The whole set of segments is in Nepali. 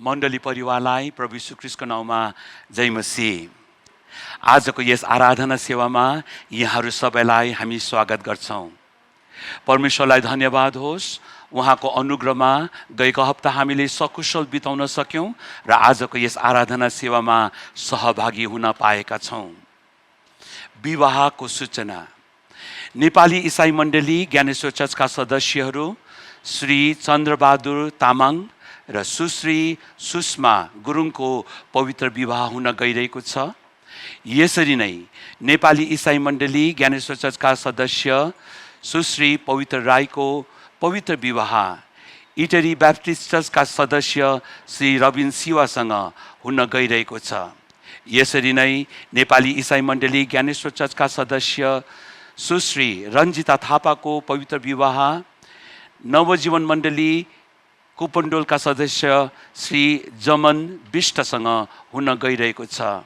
मण्डली परिवारलाई प्रभु यीशु ख्रीष्टको नाउँमा जय मसीह। आजको यस आराधना सेवामा यहाँहरू सबैलाई हामी स्वागत गर्छौँ। परमेश्वरलाई धन्यवाद होस्, उहाँको अनुग्रहमा गएको हप्ता हामीले सकुशल बिताउन सक्यौँ र आजको यस आराधना सेवामा सहभागी हुन पाएका छौँ। विवाहको सूचना। नेपाली इसाई मण्डली ज्ञानेश्वर चर्चका सदस्यहरू श्री चन्द्रबहादुर तामाङ र सुश्री सुषमा गुरुङको पवित्र विवाह हुन गइरहेको छ। यसरी नै नेपाली इसाई मण्डली ज्ञानेश्वर चर्चका सदस्य सुश्री पवित्र राईको पवित्र विवाह इटरी ब्याप्टिस्ट चर्चका सदस्य श्री रबिन सिवासँग हुन गइरहेको छ। यसरी नै नेपाली इसाई मण्डली ज्ञानेश्वर चर्चका सदस्य सुश्री रञ्जिता थापाको पवित्र विवाह नवजीवन मण्डली कुपन्डोलका सदस्य श्री जमन विष्टसँग हुन गइरहेको छ।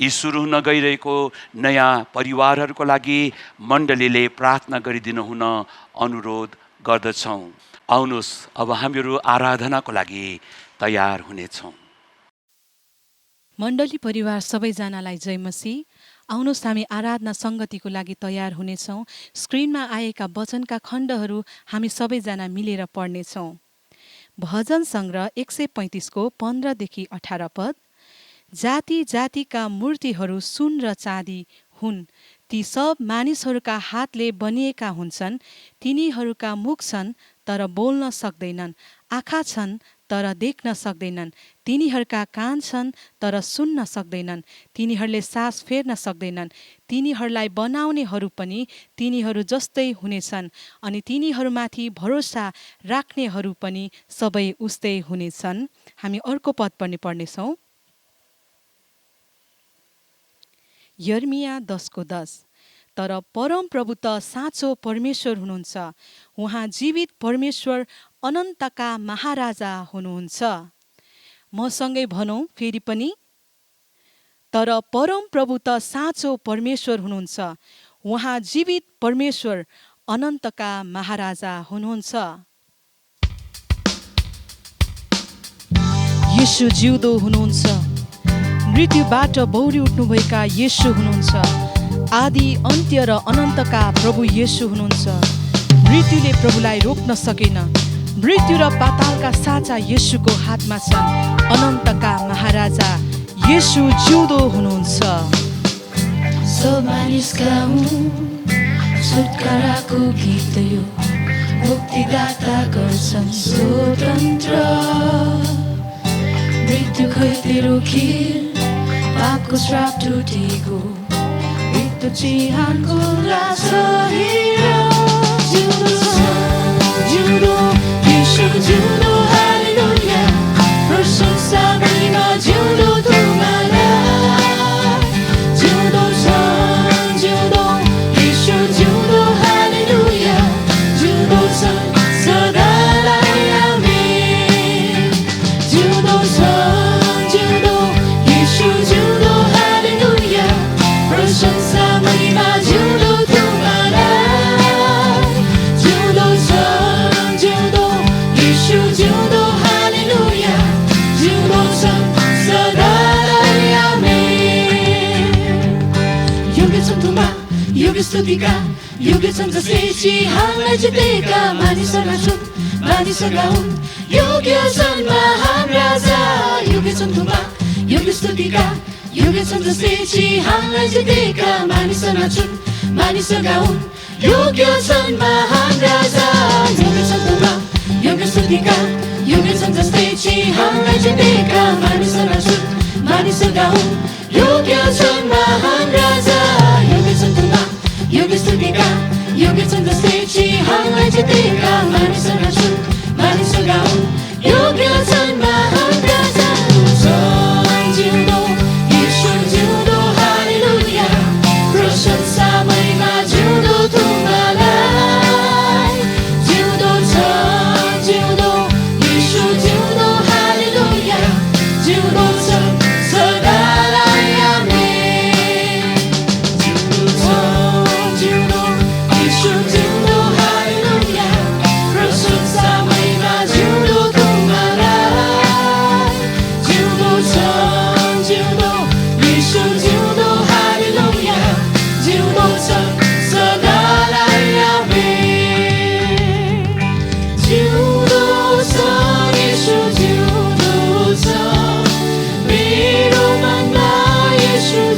यी सुरु हुन गइरहेको नयाँ परिवारहरूको लागि मण्डलीले प्रार्थना गरिदिनु हुन अनुरोध गर्दछौँ। आउनुहोस्, अब हामीहरू आराधनाको लागि तयार हुनेछौँ। मण्डली परिवार सबैजनालाई जय मसीह। आउनुहोस्, हामी आराधना सङ्गतिको लागि तयार हुनेछौँ। स्क्रिनमा आएका वचनका खण्डहरू हामी सबैजना मिलेर पढ्नेछौँ। भजन सङ्ग्रह 135 को 15 देखि 18 पद। जाति जातिका मूर्तिहरू सुन र चाँदी हुन्, ती सब मानिसहरूका हातले बनिएका हुन्छन्। तिनीहरूका मुख छन् तर बोल्न सक्दैनन्, आँखा छन् तर देख्न सक्दैनन्, तिनीहरूका कान छन् तर सुन्न सक्दैनन्, तिनीहरूले सास फेर्न सक्दैनन्। तिनीहरूलाई बनाउनेहरू पनि तिनीहरू जस्तै हुनेछन्, अनि तिनीहरूमाथि भरोसा राख्नेहरू पनि सबै उस्तै हुनेछन्। हामी अर्को पद पनि पढ्नेछौँ। यर्मिया 10 को 10। तर परम प्रभु त साँचो परमेश्वर हुनुहुन्छ, उहाँ जीवित परमेश्वर, अनन्तका महाराजा हुनुहुन्छ। मसँगै भनौँ फेरि पनि, तर परम प्रभु त साँचो परमेश्वर हुनुहुन्छ, उहाँ जीवित परमेश्वर, अनन्तका महाराजा हुनुहुन्छ। येशू जिउँदो हुनुहुन्छ, मृत्युबाट बौरी उठ्नुभएका येशू हुनुहुन्छ। आदि अन्त्य र अनन्तका प्रभु येशू हुनुहुन्छ। मृत्युले प्रभुलाई रोक्न सकेन। मृत्यु र पातालका साचा येशूको हातमा छन्। अनन्तका महाराजा येशू जिउँदो हुनुहुन्छ। सब मानिसका हुन् छुटकाराको गीत यो, मुक्तिदाता गर्छन् स्वतन्त्र। मृत्यु खैते रोकिल, पापको श्राप टुटेको, मृत्यु चिहानको लास हेर। जिउँदो येशू जिउँदो, हालेलुया, प्रशंसा महिमा जिउँदो तुम्हालाई। जिउँदो छ जिउँदो येशू जिउँदो, हालेलुया, जिउँदो छ सदालाई आमेन। जिउँदो छ जिउँदो येशू जिउँदो, हालेलुया, प्रशंसा महिमा जिउँदो तुम्हालाई। जिउँदो छ जिउँदो येशू जिउँदो, हालेलुया, जिउँदो छ सदालाई आमेन। योग्य छन् तुमा योग्य स्तुतिका, योग्य छन् जसले चिहानलाई जितेका। मानिसहरूका छुट मानिसहरूका हुन्, योग्य छन् महान राजा। योग्य छन् तुमा योग्य स्तुतिका, योग्य छन् जसले चिहानलाई जितेका। मानिसहरूका छुट मानिसहरूका हुन्, योग्य छन् महान राजा। योग्य छन् तुमा योग्य स्तुतिका, योग्य छन् जसले चिहानलाई जितेका। मानिसहरूका छुट मानिसहरूका हुन्, योग्य छन् महान राजा। योग्य छन् तुमा योग्य स्तुतिका, योग्य छन् जसले चिहानलाई जितेका। मानिसहरूका छुट मानिसहरूका हुन्, योग्य छन् महान राजा। जिउँदो येशू जिउँदो, हालेलुया, प्रशंसा महिमा जिउँदो तुम्हालाई। जिउँदो छ जिउँदो येशू जिउँदो, हालेलुया, जिउँदो छ सदालाई आमेन। जिउँदो छ जिउँदो येशू जिउँदो, हालेलुया, प्रशंसा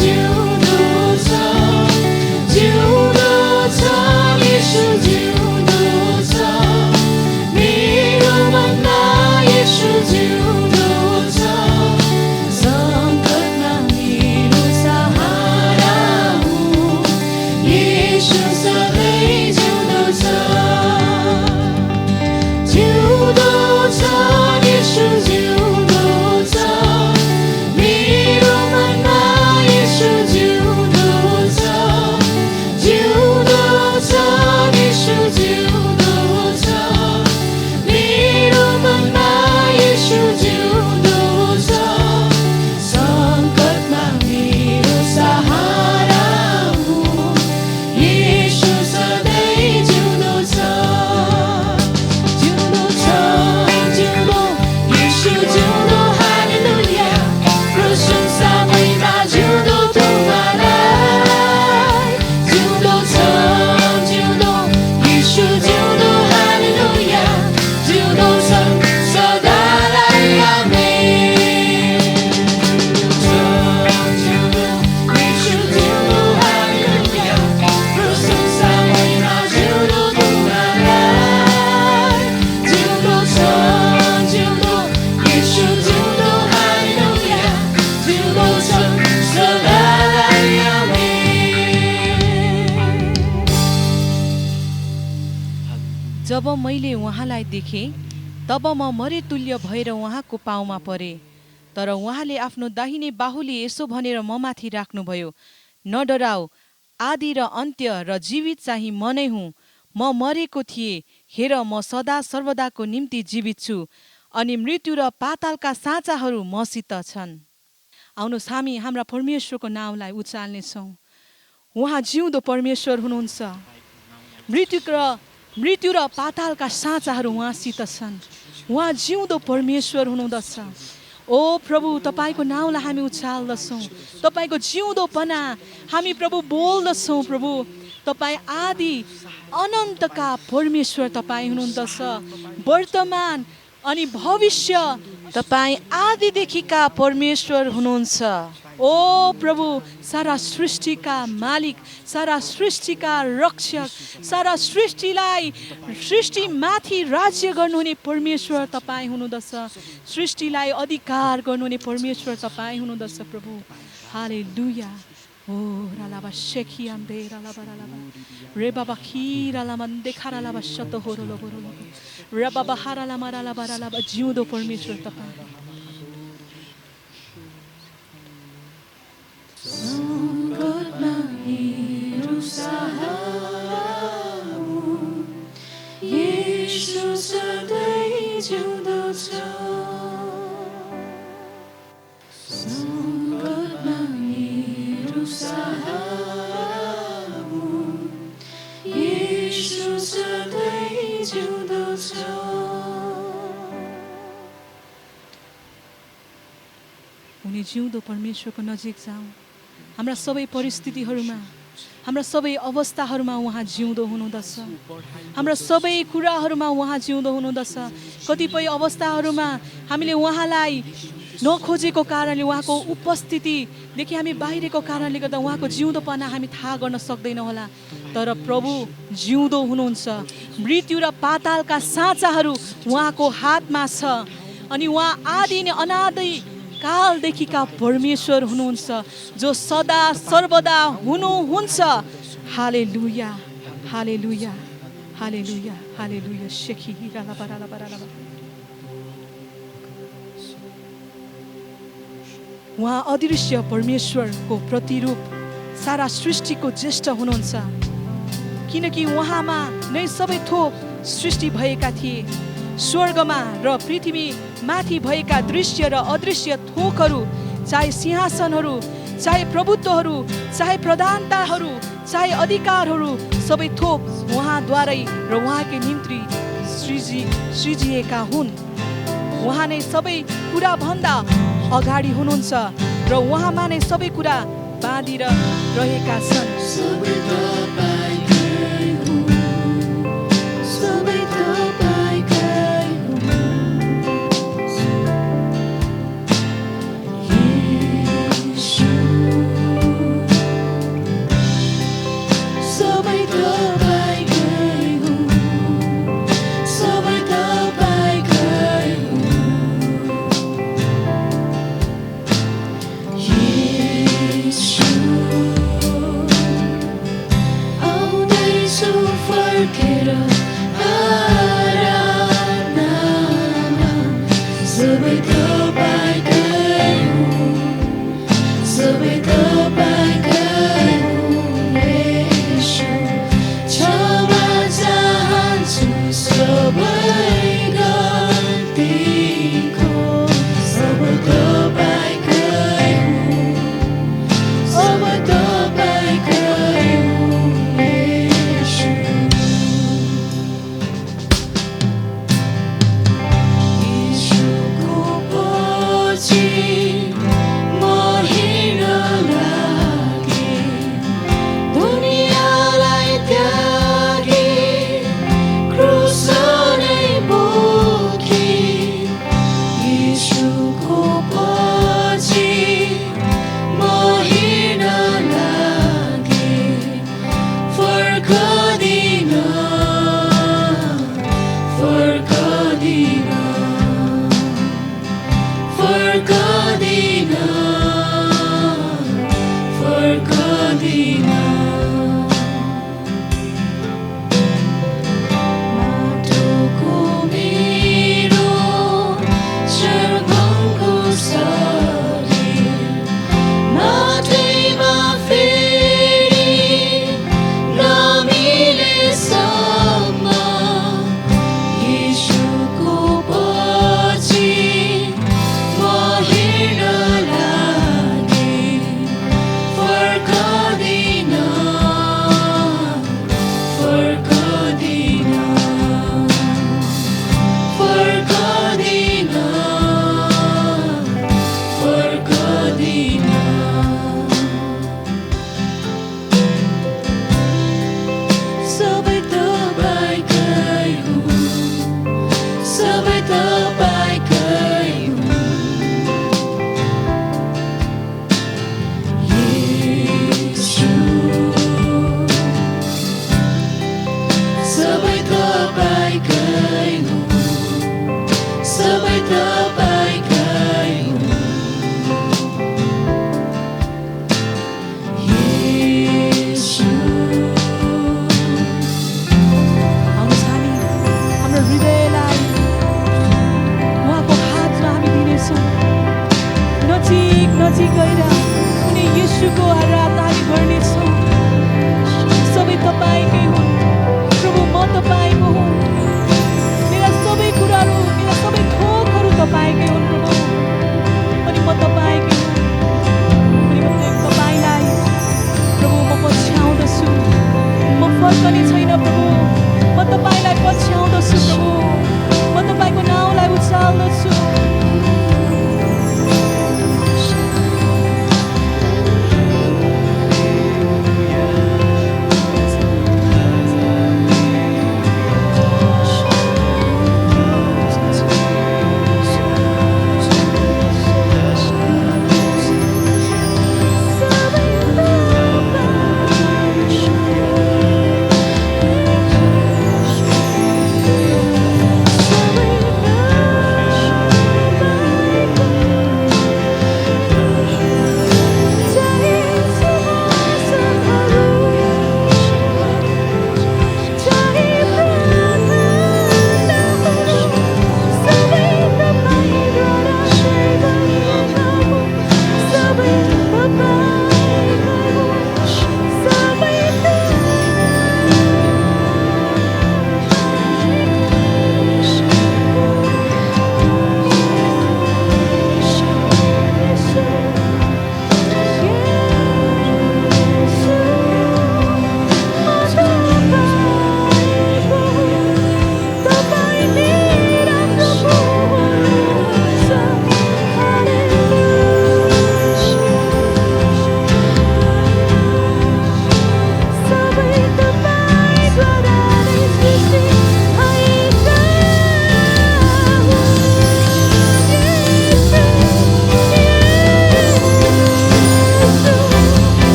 जिउँदो छ जिउँदो छ येशू जिउँदो छ मेरो मनमा येशू जिउँदो छ सङ्कटमा मेरो सहारा हो येशू सधैँ जिउँदो छ जिउँदो छ येशू जिउँदो छ मेरो मनमा येशू जिउँदो छ जिउँदो छ येशू जिउँदो छ मेरो मनमा येशू जिउँदो छ सङ्कटमा मेरो सहारा हो येशू सधैँ जिउँदो छ जिउँदो छ जिउँदो येशू जिउँदो हालेलुया प्रशंसा महिमा जिउँदो तुम्हालाई जिउँदो छ जिउँदो येशू जिउँदो हालेलुया जिउँदो छ सदालाई आमेन जिउँदो येशू जिउँदो हालेलुया प्रशंसा महिमा जिउँदो तुम्हालाई जिउँदो छ जिउँदो येशू जिउँदो हालेलुया जिउँदो छ सदालाई आमेन जब मैले उहाँलाई देखेँ तब म मरेतुल्य भएर उहाँको पाउमा परेँ तर उहाँले आफ्नो दाहिने बाहुले यसो भनेर ममाथि राख्नुभयो न डराऊ आदि र अन्त्य र जीवित चाहिँ म नै हुँ म मरेको थिएँ हेर म सदा सर्वदाको निम्ति जीवित छु अनि मृत्यु र पातालका साँचाहरू मसित छन् आउनुहोस् हामी हाम्रा परमेश्वरको नाउँलाई उचाल्नेछौँ उहाँ जिउँदो परमेश्वर हुनुहुन्छ मृत्यु र पातालका साँचाहरू उहाँसित छन् उहाँ जिउँदो परमेश्वर हुनुहुँदछ ओ प्रभु तपाईँको नाउँलाई हामी उचाल्दछौँ तपाईँको जिउँदोपना हामी प्रभु बोल्दछौँ प्रभु तपाईँ आदि अनन्तका परमेश्वर तपाईँ हुनुहुँदछ वर्तमान अनि भविष्य तपाईँ आदिदेखिका परमेश्वर हुनुहुन्छ ओ प्रभु सारा सृष्टिका मालिक सारा सृष्टिका रक्षक सारा सृष्टिमाथि राज्य गर्नुहुने परमेश्वर तपाईँ हुनुहुँदछ सृष्टिलाई अधिकार गर्नुहुने परमेश्वर तपाईँ हुनुहुँदछ प्रभु हालेलुया ओ रालाबा शेखियान्दे रालाबा रालाबा रे बाबा खिरालामा देखारालाबा शत होरोलो बोरोलो रे बाबा हारालामा रालाबा रालाबा जिउँदो परमेश्वर तपाईँ सङ्कटमा मेरो सहारा हो येशू सधैँ जिउँदो छ सङ्कटमा मेरो सहारा हो येशू सधैँ जिउँदो छ उनी जिउँदो परमेश्वरको नजिक जाउँ हाम्रा सबै परिस्थितिहरूमा हाम्रा सबै अवस्थाहरूमा उहाँ जिउँदो हुनुहुँदछ हाम्रा सबै कुराहरूमा उहाँ जिउँदो हुनुहुँदछ कतिपय अवस्थाहरूमा हामीले उहाँलाई नखोजेको कारणले उहाँको उपस्थितिदेखि हामी बाहिरको कारणले गर्दा उहाँको जिउँदोपना हामी थाहा गर्न सक्दैनौँ होला तर प्रभु जिउँदो हुनुहुन्छ मृत्यु र पातालका साँचाहरू उहाँको हातमा छ अनि उहाँ आदि नै अनादि कालदेखिका परमेश्वर हुनुहुन्छ जो सदा सर्वदा हुनुहुन्छ हालेलुया हालेलुया हालेलुया हालेलुया शेखी रालाबा रालाबा रालाबा उहाँ अदृश्य परमेश्वरको प्रतिरूप सारा सृष्टिको ज्येष्ठ हुनुहुन्छ किनकि उहाँमा नै सबै थोक सृष्टि भएका थिए स्वर्गमा र पृथ्वी माथि भएका दृश्य र अदृश्य थोकहरू चाहे सिंहासनहरू चाहे प्रभुत्वहरू चाहे प्रधानताहरू चाहे अधिकारहरू सबै थोक उहाँद्वारै र उहाँकै निम्ति सृजिएका हुन् उहाँ नै सबै कुरा भन्दा अगाडि हुनुहुन्छ र उहाँमा नै सबै कुरा बाँधिएर रहेका छन्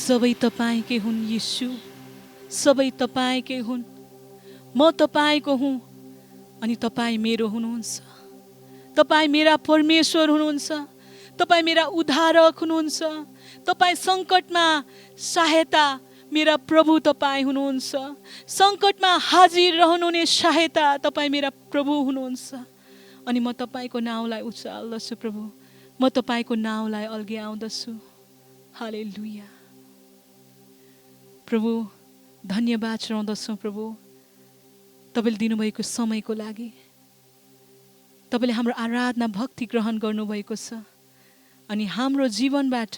सबै तपाईँकै हुन् येशू, सबै तपाईँकै हुन्। म तपाईँको हुँ अनि तपाईँ मेरो हुनुहुन्छ। तपाईँ मेरा परमेश्वर हुनुहुन्छ, तपाईँ मेरा उद्धारक हुनुहुन्छ। तपाईँ सङ्कटमा सहायता, मेरा प्रभु तपाईँ हुनुहुन्छ। सङ्कटमा हाजिर रहनुहुने सहायता तपाईँ मेरा प्रभु हुनुहुन्छ। अनि म तपाईँको नाउँलाई उचाल्दछु प्रभु, म तपाईँको नाउँलाई अल्ग्याउँदछु। हालेलुया। प्रभु धन्यवाद चढाउँदछौँ प्रभु, तपाईँले दिनुभएको समयको लागि। तपाईँले हाम्रो आराधना भक्ति ग्रहण गर्नुभएको छ अनि हाम्रो जीवनबाट,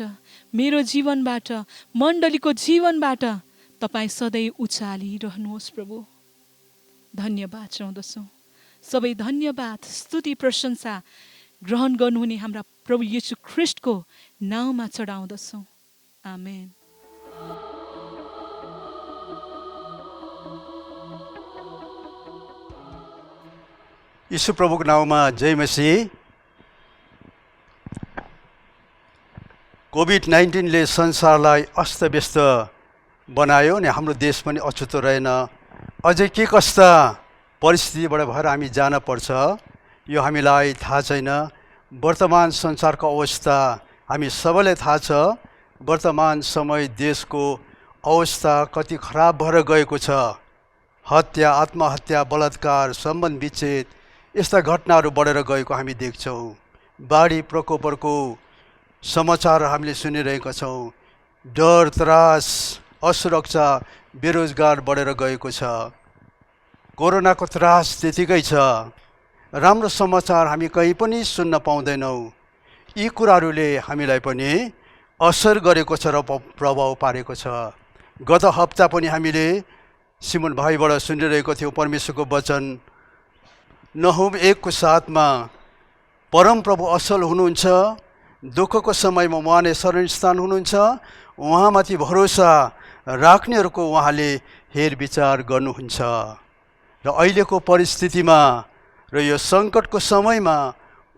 मेरो जीवनबाट, मण्डलीको जीवनबाट तपाईँ सधैँ उचालिरहनुहोस् प्रभु। धन्यवाद चढाउँदछौँ। सबै धन्यवाद, स्तुति, प्रशंसा ग्रहण गर्नुहुने हाम्रा प्रभु येशू ख्रीष्टको नाउँमा चढाउँदछौँ। आमेन। यीशु प्रभुको नाउँमा जय मसीह। कोभिड-19ले संसारलाई अस्तव्यस्त बनायो अनि हाम्रो देश पनि अछुतो रहेन। अझै के कस्ता परिस्थितिबाट भएर हामी जान पर्छ यो हामीलाई थाहा छैन। वर्तमान संसारको अवस्था हामी सबैलाई थाहा छ। वर्तमान समय देशको अवस्था कति खराब भएर गएको छ। हत्या, आत्महत्या, बलात्कार, सम्बन्ध विच्छेद यस्ता घटनाहरू बढेर गएको हामी देख्छौँ। बाढी प्रकोपहरूको समाचार हामीले सुनिरहेका छौँ। डर, त्रास, असुरक्षा, बेरोजगार बढेर गएको छ। कोरोनाको त्रास त्यतिकै छ। राम्रो समाचार हामी कहीँ पनि सुन्न पाउँदैनौँ। यी कुराहरूले हामीलाई पनि असर गरेको छ र प्रभाव पारेको छ। गत हप्ता पनि हामीले सिमोन भाइबाट सुनिरहेको थियौँ परमेश्वरको वचन। नहुम 1:7 परमप्रभु असल हुनुहुन्छ, दुःखको समयमा उहाँ नै शरणस्थान हुनुहुन्छ, उहाँमाथि भरोसा राख्नेहरूको उहाँले हेरविचार गर्नुहुन्छ। र अहिलेको परिस्थितिमा र यो सङ्कटको समयमा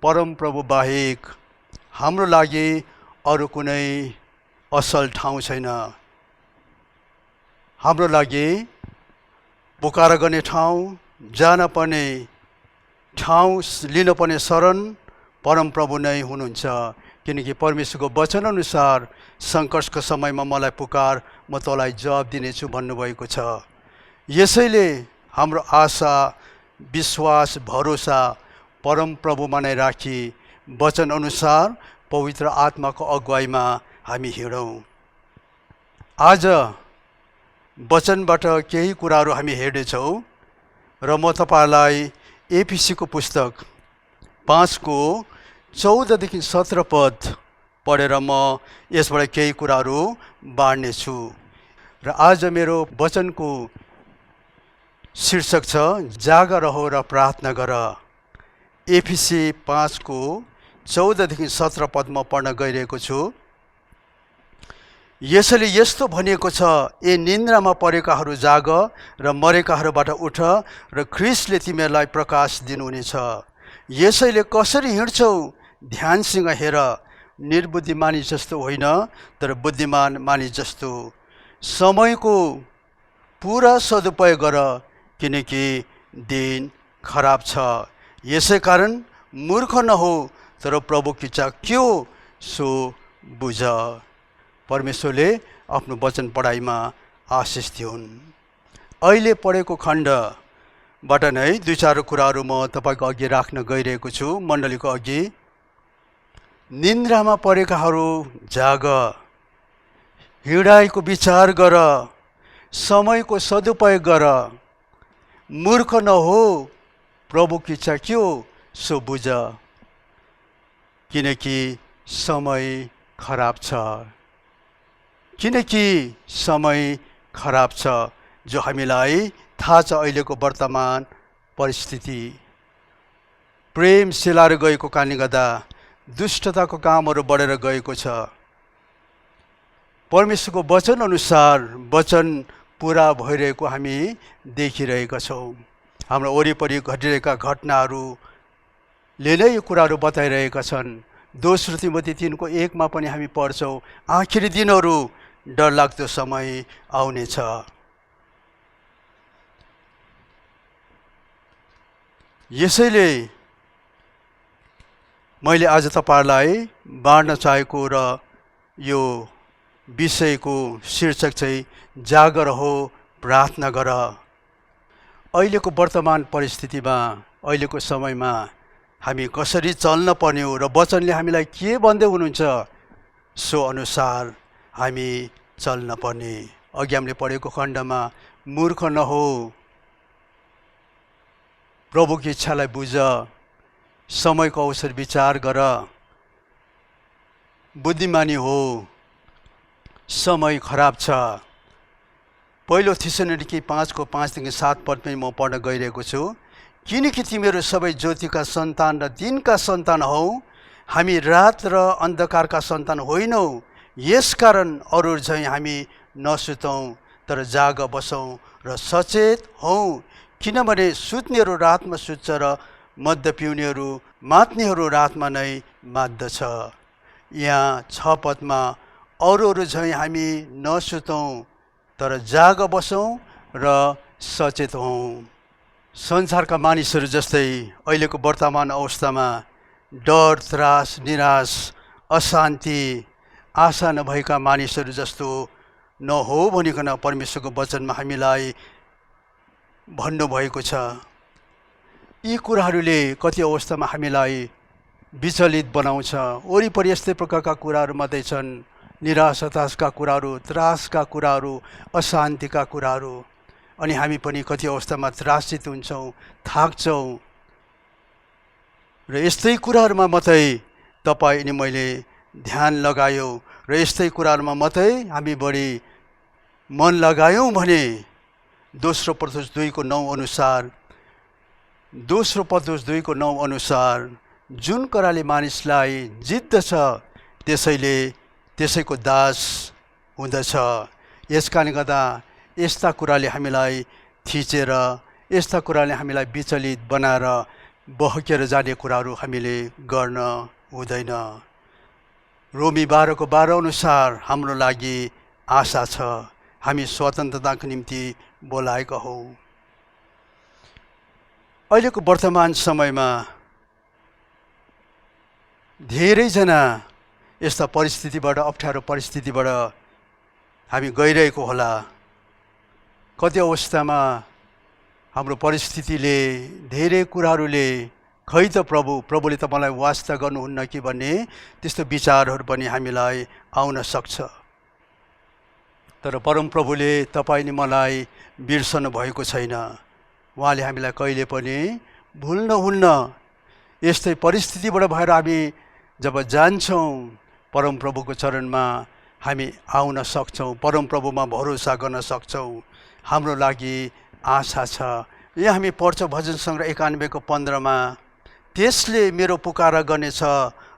परमप्रभु बाहेक हाम्रो लागि अरू कुनै असल ठाउँ छैन। हाम्रो लागि पुकार गर्ने ठाउँ, जान पर्ने ठाउँ, लिनुपर्ने शरण परमप्रभु नै हुनुहुन्छ। किनकि परमेश्वरको वचनअनुसार सङ्कटको समयमा मलाई पुकार, म तँलाई जवाब दिनेछु भन्नुभएको छ। यसैले हाम्रो आशा, विश्वास, भरोसा परमप्रभुमा नै राखी वचनअनुसार पवित्र आत्माको अगुवाईमा हामी हिँडौँ। आज वचनबाट केही कुराहरू हामी हेर्नेछौँ र म तपाईँलाई एफिसीको पुस्तक 5:14-17 पद पढेर म यसबाट केही कुराहरू बाँड्नेछु। र आज मेरो वचनको शीर्षक छ जाग रह र प्रार्थना गर। एफिसी 5:14-17 पद म पढ्न गइरहेको छु। यसैले यस्तो भनिएको छ, ए निन्द्रामा परेकाहरू जाग र मरेकाहरूबाट उठ र ख्रीष्टले तिमीहरूलाई प्रकाश दिनुहुनेछ। यसैले कसरी हिँड्छौ ध्यानसँग हेर, निर्बुद्धि मानिस जस्तो होइन तर बुद्धिमान मानिस जस्तो। समयको पुरा सदुपयोग गर किनकि दिन खराब छ। यसै कारण मूर्ख नहो तर प्रभुको इच्छा के हो सो बुझ। परमेश्वरले आफ्नो वचन पढाइमा आशिष दिउन्। अहिले पढेको खण्डबाट नै 2-4 कुराहरू म तपाईँको अघि राख्न गइरहेको छु, मण्डलीको अघि। निन्द्रामा परेकाहरू जाग, हिँडाइको विचार गर, समयको सदुपयोग गर, मूर्ख नहो, प्रभुको इच्छा के हो सो बुझ, किनकि समय खराब छ। किनकि समय खराब छ, जो हामीलाई थाहा छ। अहिलेको वर्तमान परिस्थिति प्रेम सिलाएर गएको कारणले गर्दा दुष्टताको कामहरू बढेर गएको छ। परमेश्वरको वचन अनुसार वचन पुरा भइरहेको हामी देखिरहेका छौँ। हाम्रो वरिपरि घटिरहेका घटनाहरूले नै यो कुराहरू बताइरहेका छन्। दोस्रो तिमोथी 3:1 पनि हामी पढ्छौँ, आखिरी दिनहरू डरलाग्दो समय आउनेछ। यसैले मैले आज तपाईहरुलाई बाँड्न चाहेको र यो विषयको शीर्षक चाहिँ जागर हो, प्रार्थना गर। अहिलेको वर्तमान परिस्थितिमा, अहिलेको समयमा हामी कसरी चल्न पर्ने हो र वचनले हामीलाई के भन्दै हुनुहुन्छ सो अनुसार हामी चल्न पर्ने। अघि हामीले पढेको खण्डमा मूर्ख नहो, प्रभुको इच्छालाई बुझ, समयको अवसर विचार गर, बुद्धिमानी हो, समय खराब छ। पहिलो थिस्सलुनिकी 5:5-7 पद पनि म पढ्न गइरहेको छु। किनकि तिमीहरू सबै ज्योतिका सन्तान र दिनका सन्तान हौ, हामी रात र अन्धकारका सन्तान होइनौँ। यसकारण अरूहरू झैँ हामी नसुतौँ तर जाग बसौँ र सचेत हौँ। किनभने सुत्नेहरू रातमा सुत्छ र मद्य पिउनेहरू मात्नेहरू रातमा नै मात्दछ। यहाँ 6 पदमा अरूहरू झैँ हामी नसुतौँ तर जाग बसौँ र सचेत हौँ। संसारका मानिसहरू जस्तै अहिलेको वर्तमान अवस्थामा डर, त्रास, निराश, अशान्ति, आशा नभएका मानिसहरू जस्तो नहो भनिकन परमेश्वरको वचनमा हामीलाई भन्नुभएको छ। यी कुराहरूले कति अवस्थामा हामीलाई विचलित बनाउँछ। वरिपरि यस्तै प्रकारका कुराहरू मात्रै छन्, निराश हताशका कुराहरू, त्रासका कुराहरू, अशान्तिका कुराहरू। अनि हामी पनि कति अवस्थामा त्रासित हुन्छौँ, थाक्छौँ र यस्तै कुराहरूमा मात्रै तपाईँ अनि मैले ध्यान लगायौँ र यस्तै कुराहरूमा मात्रै हामी बढी मन लगायौँ भने दोस्रो पत्रुस 2:9 अनुसार, दोस्रो पत्रुस 2:9 अनुसार जुन कुराले मानिसलाई जित्दछ त्यसैको दास हुँदछ। यसकारणले गर्दा यस्ता कुराले हामीलाई थिचेर, यस्ता कुराले हामीलाई विचलित बनाएर बहकेर जाने कुराहरू हामीले गर्न हुँदैन। रोमी 12:12 अनुसार हाम्रो लागि आशा छ, हामी स्वतन्त्रताको निम्ति बोलाएका हौ। अहिलेको वर्तमान समयमा धेरैजना यस्ता परिस्थितिबाट, अप्ठ्यारो परिस्थितिबाट हामी गइरहेको होला। कति अवस्थामा हाम्रो परिस्थितिले, धेरै कुराहरूले खै त प्रभुले त मलाई वास्ता गर्नुहुन्न कि भन्ने त्यस्तो विचारहरू पनि हामीलाई आउन सक्छ। तर परमप्रभुले तपाईँ नि मलाई बिर्सनु भएको छैन। उहाँले हामीलाई कहिले पनि भुल्नुहुन्न। यस्तै परिस्थितिबाट भएर हामी जब जान्छौँ परमप्रभुको चरणमा हामी आउन सक्छौँ, परमप्रभुमा भरोसा गर्न सक्छौँ। हाम्रो लागि आशा छ। यहाँ हामी पढ्छौँ भजन सङ्ग्रह 91:15मा, त्यसले मेरो पुकारा गर्नेछ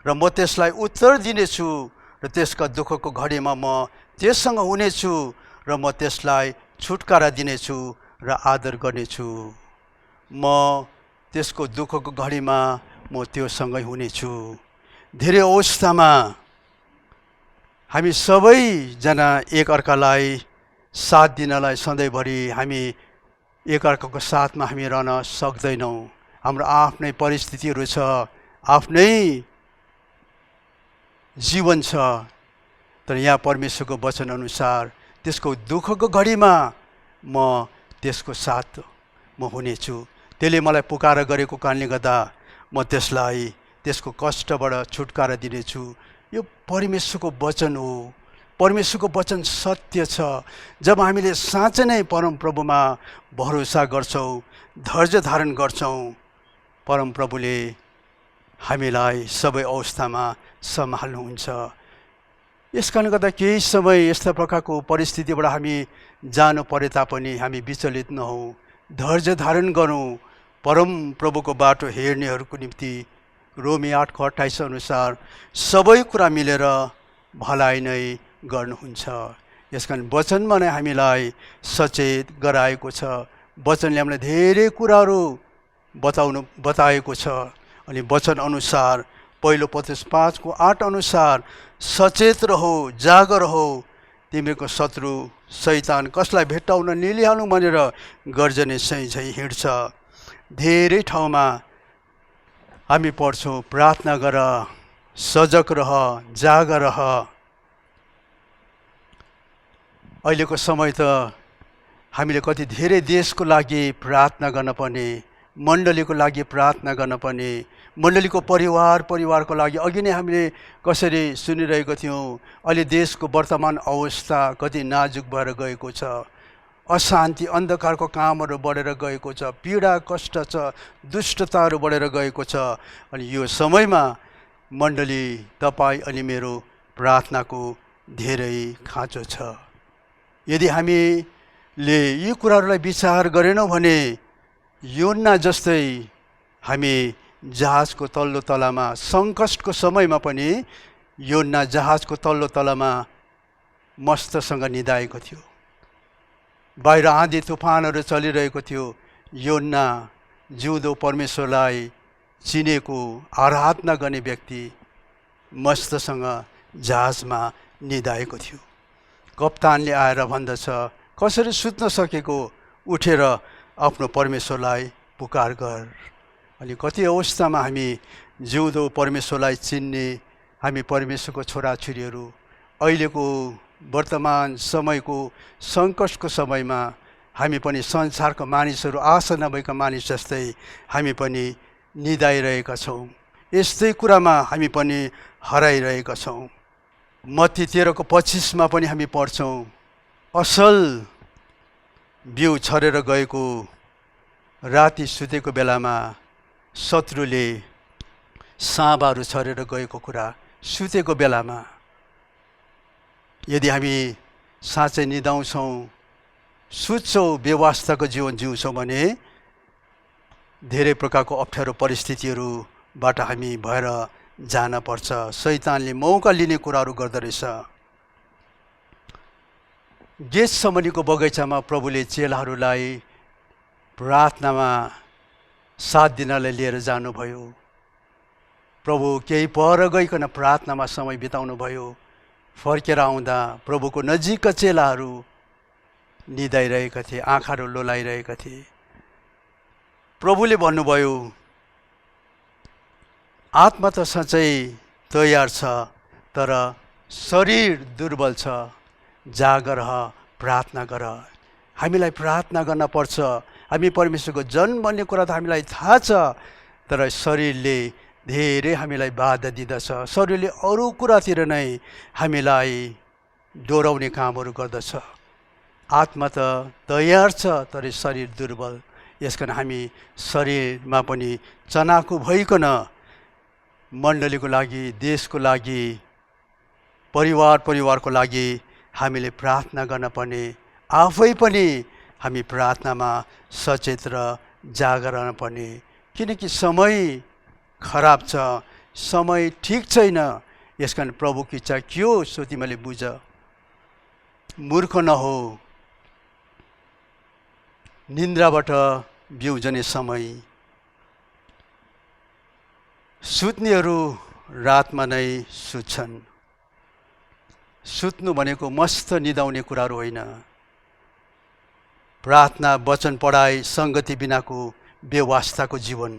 र म त्यसलाई उत्तर दिनेछु र त्यसका दुःखको घडीमा म त्यससँग हुनेछु र म त्यसलाई छुटकारा दिनेछु र आदर गर्नेछु। म त्यसको दुःखको घडीमा म त्योसँगै हुनेछु। धेरै अवस्थामा हामी सबैजना एकअर्कालाई साथ दिनलाई सधैँभरि हामी एकअर्काको साथमा हामी रहन सक्दैनौँ। हाम्रो आफ्नै परिस्थितिहरू छ, आफ्नै जीवन छ। तर यहाँ परमेश्वरको वचन अनुसार त्यसको दुःखको घडीमा म त्यसको साथ म हुनेछु। त्यसले मलाई पुकारा गरेको कारणले गर्दा म त्यसलाई त्यसको कष्टबाट छुटकारा दिनेछु। यो परमेश्वरको वचन हो। परमेश्वरको वचन सत्य छ। जब हामीले साँच्चै नै परमप्रभुमा भरोसा गर्छौँ, धैर्य धारण गर्छौँ, परमप्रभुले हामीलाई सबै अवस्थामा सम्हाल्नुहुन्छ। यस कारणले गर्दा केही समय यस्ता प्रकारको परिस्थितिबाट हामी जानु परे तापनि हामी विचलित नहौँ, धैर्य धारण गरौँ। परमप्रभुको बाटो हेर्नेहरूको निम्ति रोमी 8:28 अनुसार सबै कुरा मिलेर भलाइ नै गर्नुहुन्छ। यसकारण वचनमा नै हामीलाई सचेत गराएको छ। वचनले हामीलाई धेरै कुराहरू बताएको छ। अनि वचन अनुसार पहिलो पत्रुस 5:8 अनुसार सचेत रहो, जागर हो, तिमीहरूको शत्रु शैतान कसलाई भेट्टाउन निलिहालौँ भनेर गर्जने झैँ हिँड्छ। धेरै ठाउँमा हामी पढ्छौँ, प्रार्थना गर, सजग रह, जाग रह। अहिलेको समय त हामीले कति धेरै देशको लागि प्रार्थना गर्न पर्ने, मण्डलीको लागि प्रार्थना गर्न पर्ने, मण्डलीको परिवारको लागि। अघि नै हामीले कसरी सुनिरहेको थियौँ, अहिले देशको वर्तमान अवस्था कति नाजुक भएर गएको छ, अशान्ति अन्धकारको कामहरू बढेर गएको छ, पीडा कष्ट छ, दुष्टताहरू बढेर गएको छ। अनि यो समयमा मण्डली तपाईँ अनि मेरो प्रार्थनाको धेरै खाँचो छ। यदि हामीले यी कुराहरूलाई विचार गरेनौँ भने योना जस्तै हामी जहाजको तल्लो तलामा, सङ्कटको समयमा पनि योना जहाजको तल्लो तलामा मस्तसँग निदाएको थियो। बाहिर आँधी तुफानहरू चलिरहेको थियो। योना जिउँदो परमेश्वरलाई चिनेको, आराधना गर्ने व्यक्ति मस्तसँग जहाजमा निदाएको थियो। कप्तानले आएर भन्दछ, कसरी सुत्न सकेको, उठेर आफ्नो परमेश्वरलाई पुकार गर। अनि कति अवस्थामा हामी जिउँदो परमेश्वरलाई चिन्ने हामी परमेश्वरको छोराछोरीहरू अहिलेको वर्तमान समयको सङ्कटको समयमा हामी पनि संसारका मानिसहरू, आशा नभएका मानिस जस्तै हामी पनि निदाइरहेका छौँ। यस्तै कुरामा हामी पनि हराइरहेका छौँ। मत्ती 13:25 पनि हामी पढ्छौँ, असल बिउ छरेर गएको राति सुतेको बेलामा शत्रुले साँबाहरू छरेर गएको कुरा, सुतेको बेलामा। यदि हामी साँच्चै निदाउँछौँ, सुत्छौँ, व्यवस्थाको जीवन जिउँछौँ भने धेरै प्रकारको अप्ठ्यारो परिस्थितिहरूबाट हामी भएर जान पर्छ। शैतानले मौका लिने कुराहरू गर्दो रहेछ। गेतसमनीको बगैँचामा प्रभुले चेलाहरूलाई प्रार्थनामा 7 दिनलाई लिएर जानुभयो। प्रभु केही पर गइकन प्रार्थनामा समय बिताउनु भयो। फर्केर आउँदा प्रभुको नजिकका चेलाहरू निदाइरहेका थिए, आँखाहरू लोलाइरहेका थिए। प्रभुले भन्नुभयो, आत्मा त साँच्चै तयार छ, तर शरीर दुर्बल छ, जागर रह, प्रार्थना गर। हामीलाई प्रार्थना गर्न पर्छ। हामी परमेश्वरको जन भन्ने कुरा त हामीलाई थाहा छ, तर शरीरले धेरै हामीलाई बाधा दिँदछ। शरीरले अरू कुरातिर नै हामीलाई डोराउने कामहरू गर्दछ। आत्मा त तयार छ, तर शरीर दुर्बल। यसकारण हामी शरीरमा पनि चनाखो भइकन मण्डलीको लागि, देशको लागि, परिवारको लागि हामीले प्रार्थना गर्न पर्ने। आफै पनि हामी प्रार्थनामा सचेत र जागर रहन पर्ने। किनकि समय खराब छ, समय ठिक छैन। यसकारण प्रभुको इच्छा के हो सो तिमीले बुझ। मूर्ख नहो। निन्द्राबाट बिउजने समय। सुत्नेहरू रातमा नै सुत्छन्। सुत्नु भनेको मस्त निदाउने कुराहरू होइन। प्रार्थना, वचन पढाइ, सङ्गति बिनाको व्यवस्थाको जीवन।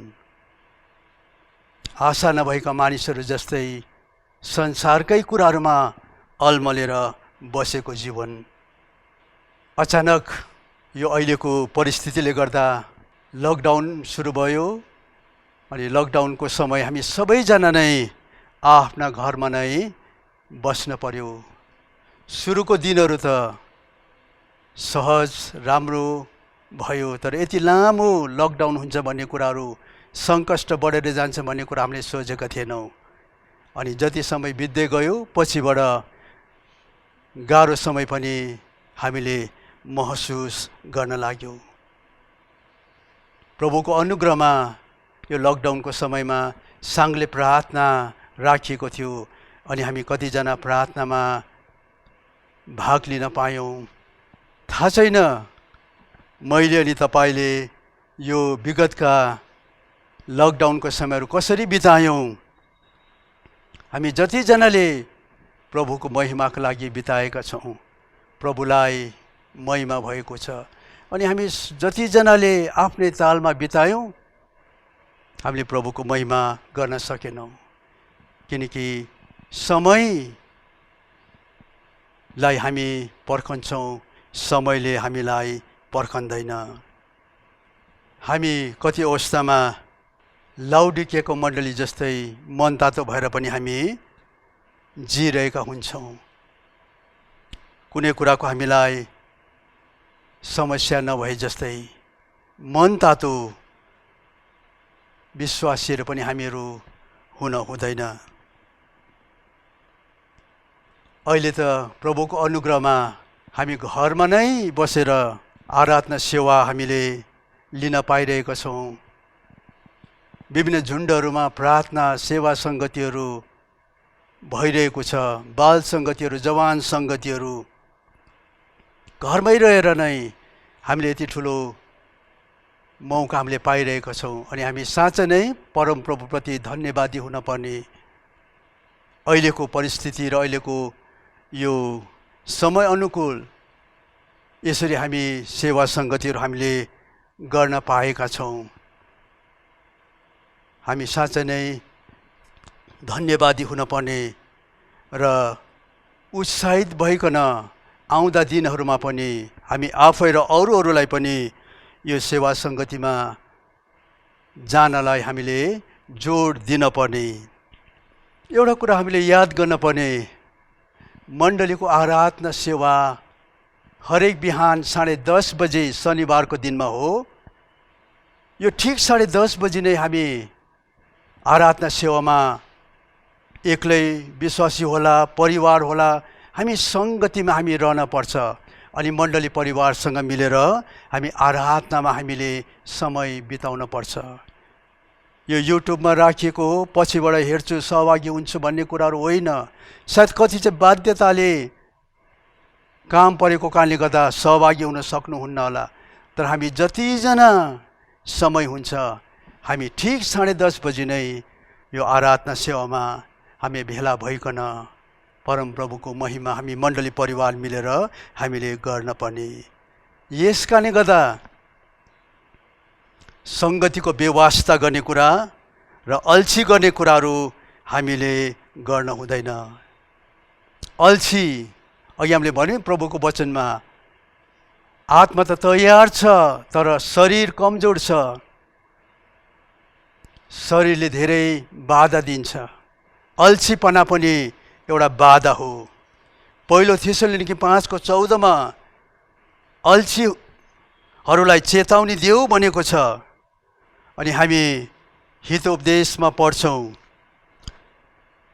आशा नभएका मानिसहरू जस्तै संसारकै कुराहरूमा अलमलेर बसेको जीवन। अचानक यो अहिलेको परिस्थितिले गर्दा लकडाउन सुरु भयो। अनि लकडाउनको समय हामी सबैजना नै आफ्ना घरमा नै बस्न पर्यो। सुरुको दिनहरू त सहज राम्रो भयो, तर यति लामो लकडाउन हुन्छ भन्ने कुराहरू, सङ्कष्ट बढेर जान्छ भन्ने कुरा हामीले सोचेका थिएनौँ। अनि जति समय बित्दै गयो, पछिबाट गाह्रो समय पनि हामीले महसुस गर्न लाग्यौँ। प्रभुको अनुग्रहमा यो लकडाउनको समयमा साङ्गले प्रार्थना राखिएको थियो। अनि हामी कतिजना प्रार्थनामा भाग लिन पायौँ। थाहा छैन मैले अनि तपाईँले यो विगतका लकडाउनको समयहरू कसरी बितायौँ। हामी जतिजनाले प्रभुको महिमाको लागि बिताएका छौँ। प्रभुलाई महिमा भएको छ। अनि हामी जतिजनाले आफ्नै तालमा बितायौँ हामीले प्रभुको महिमा गर्न सकेनौँ, किनकि समयलाई हामी पर्खन्छौँ, समयले हामीलाई पर्खँदैन। हामी कति अवस्थामा लाउडिकेको मण्डली जस्तै मनतातो भएर पनि हामी जिरहेका हुन्छौँ। कुनै कुराको हामीलाई समस्या नभए जस्तै मनतातो विश्वासीहरू पनि हामीहरू हुन हुँदैन। अहिले त प्रभुको अनुग्रहमा हामी घरमा नै बसेर आराधना सेवा हामीले लिन पाइरहेका छौँ। विभिन्न झुन्डहरूमा प्रार्थना सेवा सङ्गतिहरू भइरहेको छ। बाल सङ्गतिहरू, जवान सङ्गतिहरू घरमै रहेर नै हामीले यति ठुलो मौका हामीले पाइरहेका छौँ। अनि हामी साँच्चै नै परमप्रभुप्रति धन्यवादी हुनपर्ने। अहिलेको परिस्थिति र अहिलेको यो समय अनुकूल यसरी हामी सेवा सङ्गतिहरू हामीले गर्न पाएका छौँ। हामी साँच्चै नै धन्यवादी हुनपर्ने र उत्साहित भइकन आउँदा दिनहरूमा पनि हामी आफै र अरूहरूलाई पनि यो सेवा सङ्गतिमा जानलाई हामीले जोड दिनपर्ने। एउटा कुरा हामीले याद गर्नुपर्ने, मण्डलीको आराधना सेवा हरेक बिहान 10:30 बजे शनिबारको दिनमा हो। यो ठिक 10:30 बजी नै हामी आराधना सेवामा एक्लै विश्वासी होला, परिवार होला, हामी सङ्गतिमा हामी रहन पर्छ। अनि मण्डली परिवारसँग मिलेर हामी आराधनामा हामीले समय बिताउन पर्छ। यो युट्युबमा राखिएको हो, पछिबाट हेर्छु सहभागी हुन्छु भन्ने कुराहरू होइन। सायद कति चाहिँ बाध्यताले काम परेको कारणले गर्दा सहभागी हुन सक्नुहुन्न होला, तर हामी जतिजना समय हुन्छ हामी ठिक 10:30 बजी नै यो आराधना सेवामा हामी भेला भइकन परमप्रभुको महिमा हामी मण्डली परिवार मिलेर हामीले गर्न पर्ने। यस कारणले गर्दा सङ्गतिको व्यवस्था गर्ने कुरा र अल्छी गर्ने कुराहरू हामीले गर्न हुँदैन। अल्छी अघि हामीले भन्यौँ प्रभुको वचनमा, आत्मा त तयार छ तर शरीर कमजोर छ। शरीरले धेरै बाधा दिन्छ। अल्छीपना पनि एउटा बाधा हो। पहिलो थेसलोनिके 5:14 अल्छीहरूलाई चेतावनी देऊ भनेको छ। अनि हामी हितोपदेशमा पढ्छौँ,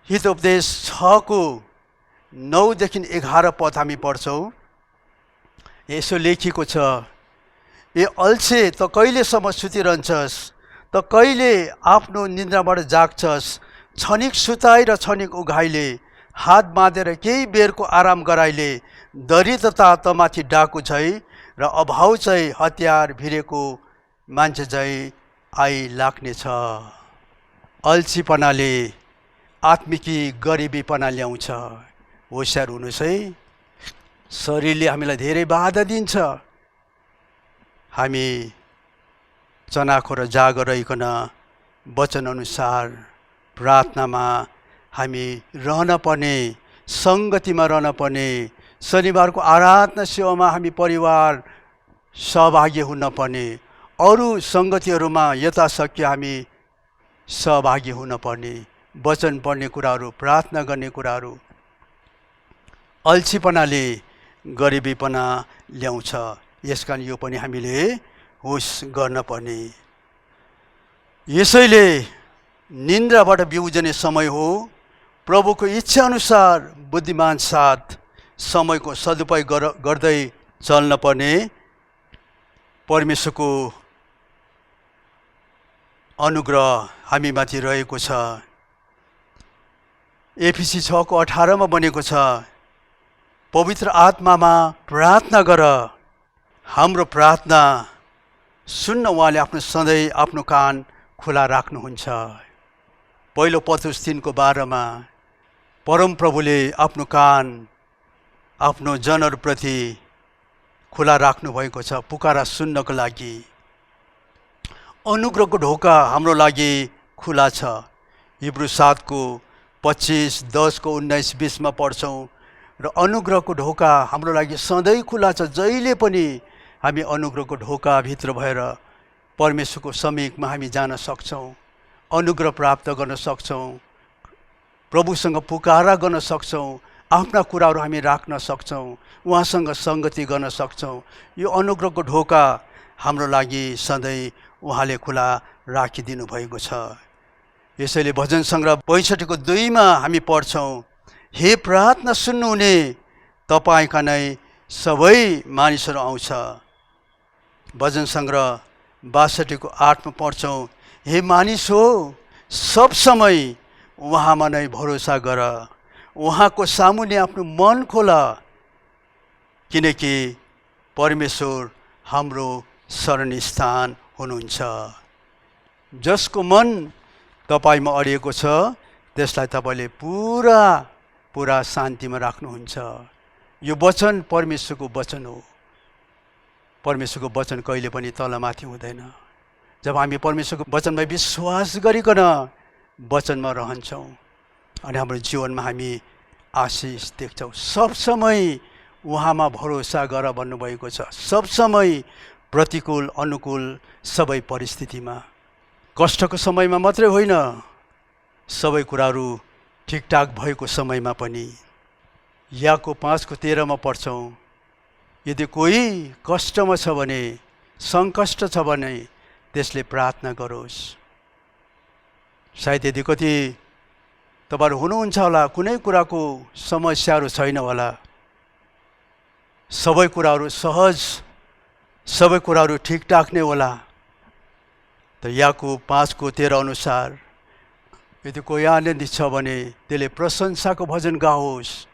हितोपदेश 6:9-11 पद हामी पढ्छौँ। यसो लेखिएको छ, ए अल्छे त कहिलेसम्म सुतिरहन्छस्, त कहिले आफ्नो निन्द्राबाट जाग्छस्। क्षणिक सुताइ र क्षणिक उघाइले, हात बाँधेर केही बेरको आराम गराइले दरिद्रता तमाथि डाकु झै र अभाव चाहिँ हतियार भिरेको मान्छे झै आइलाग्नेछ। अल्छीपनाले आत्मिकी गरिबीपना ल्याउँछ। होसियार हुनुहोस् है, शरीरले हामीलाई धेरै बाधा दिन्छ। हामी चनाखो र जागर रहिकन वचनअनुसार प्रार्थनामा हामी रहन पर्ने, सङ्गतिमा रहन पर्ने। शनिबारको आराधना सेवामा हामी परिवार सहभागी हुन पर्ने। अरू सङ्गतिहरूमा यथाशक्य हामी सहभागी हुन पर्ने। वचन पढ्ने कुराहरू, प्रार्थना गर्ने कुराहरू। अल्छीपनाले गरिबीपना ल्याउँछ। यसकारण यो पनि हामीले होस गर्न पर्ने। यसैले निन्द्राबाट बिउजने समय हो। प्रभुको इच्छा अनुसार बुद्धिमान साथ समयको सदुपयोग गर्दै चल्न पर्ने। परमेश्वरको अनुग्रह हामीमाथि रहेको छ। एफिसी 6:18 बनेको छ, पवित्र आत्मामा प्रार्थना गर। हाम्रो प्रार्थना सुन्न उहाँले आफ्नो सधैँ आफ्नो कान खुला राख्नुहुन्छ। पहिलो पत्रुस 3:12 परमप्रभुले आफ्नो कान आफ्नो जनहरूप्रति खुला राख्नुभएको छ पुकारा सुन्नको लागि। अनुग्रहको ढोका हाम्रो लागि खुला छ। हिब्रू 7:25-10-19-20 पढ्छौँ र अनुग्रहको ढोका हाम्रो लागि सधैँ खुला छ। जहिले पनि हामी अनुग्रहको ढोकाभित्र भएर परमेश्वरको समीपमा हामी जान सक्छौँ, अनुग्रह प्राप्त गर्न सक्छौँ, प्रभुसँग पुकारा गर्न सक्छौँ, आफ्ना कुराहरू हामी राख्न सक्छौँ, उहाँसँग सङ्गति गर्न सक्छौँ। यो अनुग्रहको ढोका हाम्रो लागि सधैँ उहाँले खुला राखिदिनु भएको छ। यसैले भजन सङ्ग्रह 65:2 हामी पढ्छौँ, हे प्रार्थना सुन्नुहुने तपाईँका नै सबै मानिसहरू आउँछ। भजन सङ्ग्रह 62:8 पढ्छौँ, हे मानिस हो सब समय उहाँमा नै भरोसा गर, उहाँको सामुन्ने आफ्नो मन खोल, किनकि परमेश्वर हाम्रो शरणस्थान हुनुहुन्छ। जसको मन तपाईँमा अडिएको छ त्यसलाई तपाईँले पुरा शान्तिमा राख्नुहुन्छ। यो वचन परमेश्वरको वचन हो। परमेश्वरको वचन कहिले पनि तलमाथि हुँदैन। जब हामी परमेश्वरको वचनमा विश्वास गरिकन वचनमा रहन्छौँ अनि हाम्रो जीवनमा हामी आशिष देख्छौँ। सब समय उहाँमा भरोसा गर भन्नुभएको छ। सब समय प्रतिकूल अनुकूल सबै परिस्थितिमा, कष्टको समयमा मात्रै होइन, सबै कुराहरू ठिकठाक भएको समयमा पनि। याकोब 5:13 पढ्छौँ, यदि कोही कष्टमा छ भने, सङ्कष्ट छ भने त्यसले प्रार्थना गरोस्। सायद यदि कति तपाईँहरू हुनुहुन्छ होला, कुनै कुराको समस्याहरू छैन होला, सबै कुराहरू सहज, सबै कुराहरू ठिकठाक नै होला। त याकोब 5:13 अनुसार यदि कोही आनन्दित छ भने त्यसले प्रशंसाको भजन गाओस्।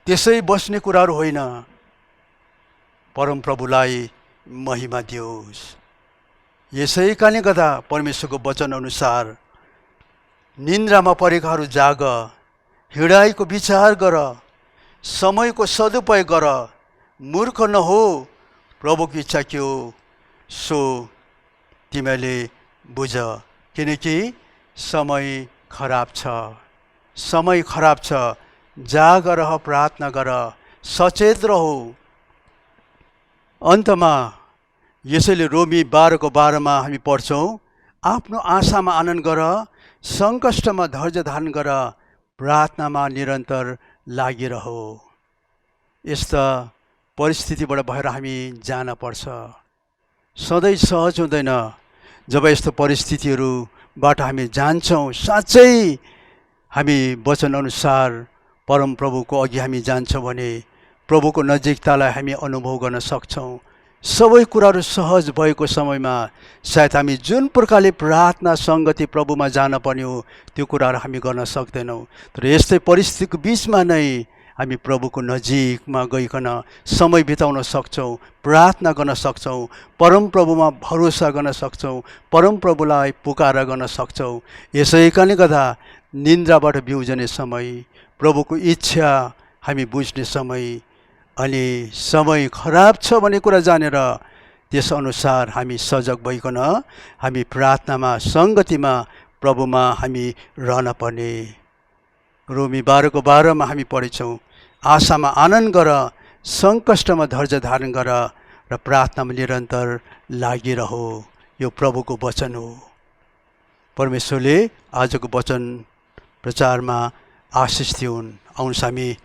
त्यसै बस्ने कुराहरू होइन, परमप्रभुलाई महिमा दियोस्। यसै कारणले गर्दा परमेश्वरको वचन अनुसार निन्द्रामा परेकाहरू जाग, हिँडाइको विचार गर, समयको सदुपयोग गर, मूर्ख नहो, प्रभुको इच्छा के हो सो तिमीले बुझ, किनकि समय खराब छ, समय खराब छ। जाग रह, प्रार्थना गर, सचेत रहो। अन्तमा यसैले रोमी 12:12 हामी पढ्छौँ, आफ्नो आशामा आनन्द गर, सङ्कष्टमा धैर्य धारण गर, प्रार्थनामा निरन्तर लागिरहो। यस्ता परिस्थितिबाट भएर हामी जान पर्छ। सधैँ सहज हुँदैन। जब यस्तो परिस्थितिहरूबाट हामी जान्छौँ, साँच्चै हामी वचनअनुसार परमप्रभुको अघि हामी जान्छौँ भने प्रभुको नजिकतालाई हामी अनुभव गर्न सक्छौँ। सबै कुराहरू सहज भएको समयमा सायद हामी जुन प्रकारले प्रार्थना सङ्गति प्रभुमा जानुपर्ने हो त्यो कुराहरू हामी गर्न सक्दैनौँ। तर यस्तै परिस्थितिको बिचमा नै हामी प्रभुको नजिकमा गइकन समय बिताउन सक्छौँ, प्रार्थना गर्न सक्छौँ, परमप्रभुमा भरोसा गर्न सक्छौँ, परमप्रभुलाई पुकारा गर्न सक्छौँ। यसै कारणले गर्दा निन्द्राबाट बिउजने समय, प्रभुको इच्छा हामी बुझ्ने समय अनि समय खराब छ भन्ने कुरा जानेर त्यसअनुसार हामी सजग भइकन हामी प्रार्थनामा सङ्गतिमा प्रभुमा हामी रहन पर्ने। रोमी 12:12 हामी पढेछौँ, आशामा आनन्द गर, सङ्कष्टमा धैर्य धारण गर र प्रार्थनामा निरन्तर लागिरहो। यो प्रभुको वचन हो। परमेश्वरले आजको वचन प्रचारमा आशिष दिउन्। आउनुहोस् हामी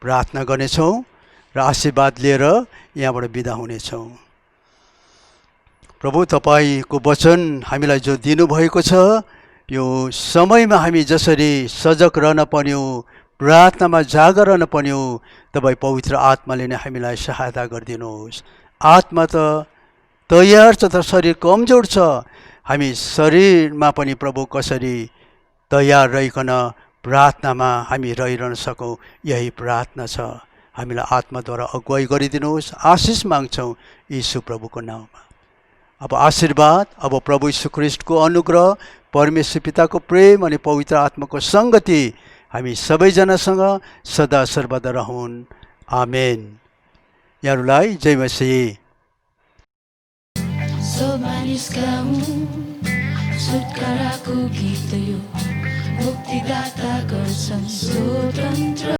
प्रार्थना गर्नेछौँ र आशीर्वाद लिएर यहाँबाट बिदा हुनेछौँ। प्रभु, तपाईँको वचन हामीलाई जो दिनुभएको छ, यो समयमा हामी जसरी सजग रहन पर्ने हो, प्रार्थनामा जागर रहन पर्ने हो, तपाईँ पवित्र आत्माले नै हामीलाई सहायता गरिदिनुहोस्। आत्मा त तयार छ तर शरीर कमजोर छ। हामी शरीरमा पनि प्रभु कसरी तयार रहिकन प्रार्थनामा हामी रहिरहन सकौँ, यही प्रार्थना छ। हामीलाई आत्माद्वारा अगुवाई गरिदिनुहोस्। आशिष माग्छौँ यीशु प्रभुको नाममा। अब आशीर्वाद, अब प्रभु यीशु ख्रीष्टको अनुग्रह, परमेश्वर पिताको प्रेम अनि पवित्र आत्माको सङ्गति हामी सबैजनासँग सदा सर्वदा रहन्। आमेन। यहाँहरूलाई जय मसीह। सब मानिसका हुन् छुटकाराको गीत यो मुक्तिदाता गर्छन् स्वतन्त्र।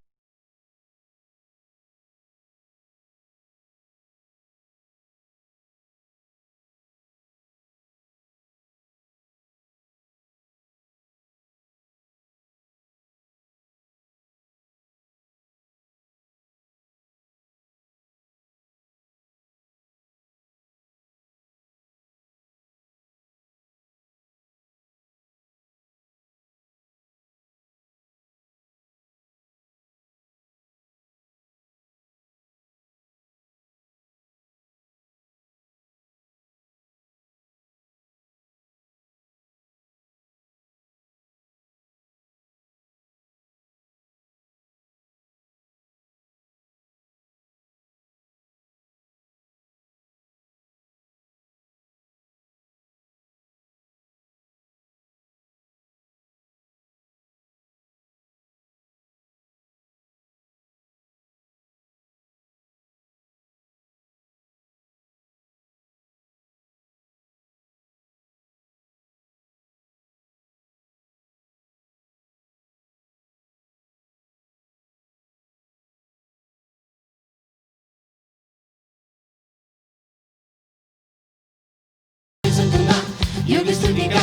योगी स्तुतिका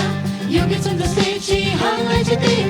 योगी छन् जस्तै चिहानलाई जिते